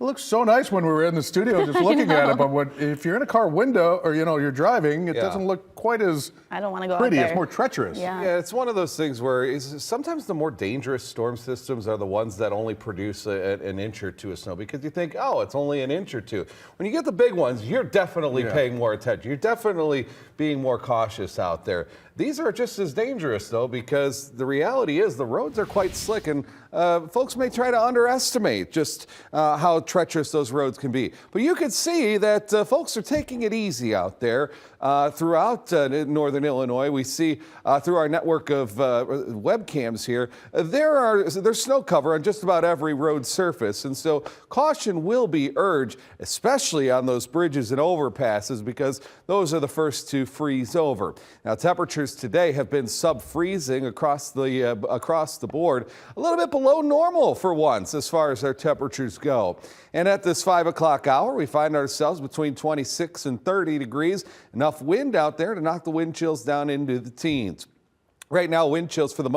It looks so nice when we were in the studio just looking at it, but if you're in a car window or you're driving, it doesn't look quite as I don't want to go pretty. out there. It's more treacherous. Yeah, it's one of those things where sometimes the more dangerous storm systems are the ones that only produce an inch or two of snow, because you think, oh, it's only an inch or two. When you get the big ones, you're definitely paying more attention. You're definitely being more cautious out there. These are just as dangerous, though, because the reality is the roads are quite slick, and folks may try to underestimate just how treacherous those roads can be. But you can see that folks are taking it easy out there throughout northern Illinois. We see through our network of webcams here, there's snow cover on just about every road surface. And so caution will be urged, especially on those bridges and overpasses, because those are the first to freeze over. Now, temperatures today have been sub-freezing across the board, a little bit below normal for once as far as our temperatures go. And at this 5 o'clock hour, we find ourselves between 26 and 30 degrees. Enough wind out there to knock the wind chills down into the teens. Right now, winds for the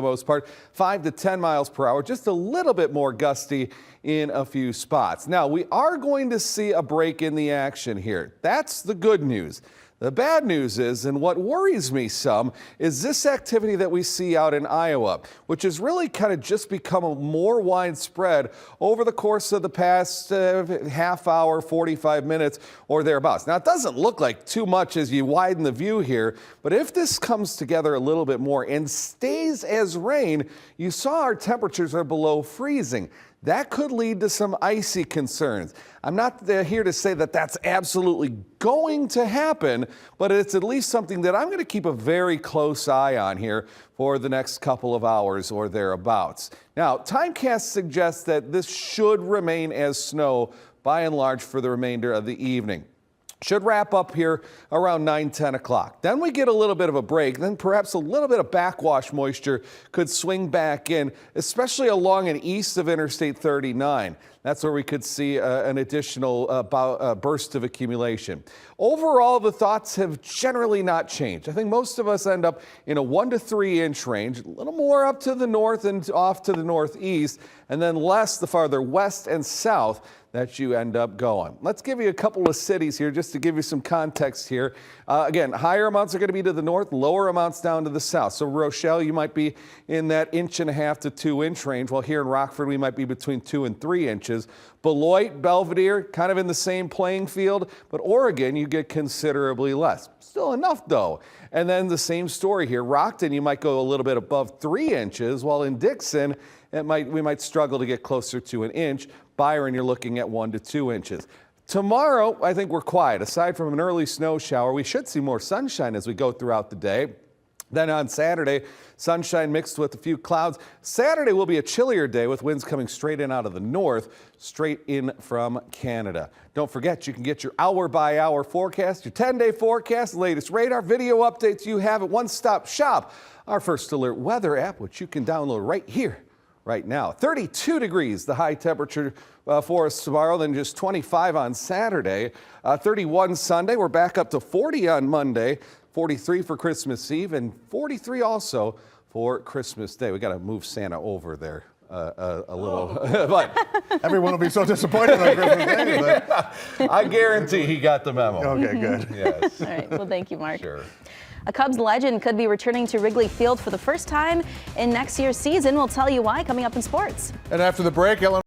most part, 5 to 10 miles per hour, just a little bit more gusty in a few spots. Now, we are going to see a break in the action here. That's the good news. The bad news is, and what worries me some, is this activity that we see out in Iowa, which has really kind of just become more widespread over the course of the past half hour, 45 minutes or thereabouts. Now, it doesn't look like too much as you widen the view here, but if this comes together a little bit more and stays as rain, you saw our temperatures are below freezing. That could lead to some icy concerns. I'm not here to say that that's absolutely going to happen, but it's at least something that I'm going to keep a very close eye on here for the next couple of hours or thereabouts. Now, Timecast suggests that this should remain as snow by and large for the remainder of the evening. Should wrap up here around 9, 10 o'clock. Then we get a little bit of a break. Then perhaps a little bit of backwash moisture could swing back in, especially along and east of Interstate 39. That's where we could see an additional burst of accumulation. Overall, the thoughts have generally not changed. I think most of us end up in a 1 to 3 inch range, a little more up to the north and off to the northeast, and then less the farther west and south that you end up going. Let's give you a couple of cities here just to give you some context here. Again, higher amounts are going to be to the north, lower amounts down to the south. So Rochelle, you might be in that 1.5 to 2 inch range, while here in Rockford, we might be between 2 and 3 inches. Beloit, Belvedere, kind of in the same playing field, but Oregon, you get considerably less. Still enough, though. And then the same story here. Rockton, you might go a little bit above 3 inches, while in Dixon, we might struggle to get closer to an inch. Byron, you're looking at 1 to 2 inches. Tomorrow, I think we're quiet. Aside from an early snow shower, we should see more sunshine as we go throughout the day. Then on Saturday, sunshine mixed with a few clouds. Saturday will be a chillier day with winds coming straight in out of the north, straight in from Canada. Don't forget, you can get your hour-by-hour forecast, your 10-day forecast, the latest radar, video updates you have at One Stop Shop, our First Alert weather app, which you can download right here, right now. 32 degrees, the high temperature for us tomorrow, then just 25 on Saturday. 31 Sunday, we're back up to 40 on Monday. 43 for Christmas Eve and 43 also for Christmas Day. We got to move Santa over there a little. But everyone will be so disappointed on Christmas Day. Yeah, I guarantee he got the memo. Okay, good. Yes. All right. Well, thank you, Mark. Sure. A Cubs legend could be returning to Wrigley Field for the first time in next year's season. We'll tell you why coming up in sports. And after the break, Ellen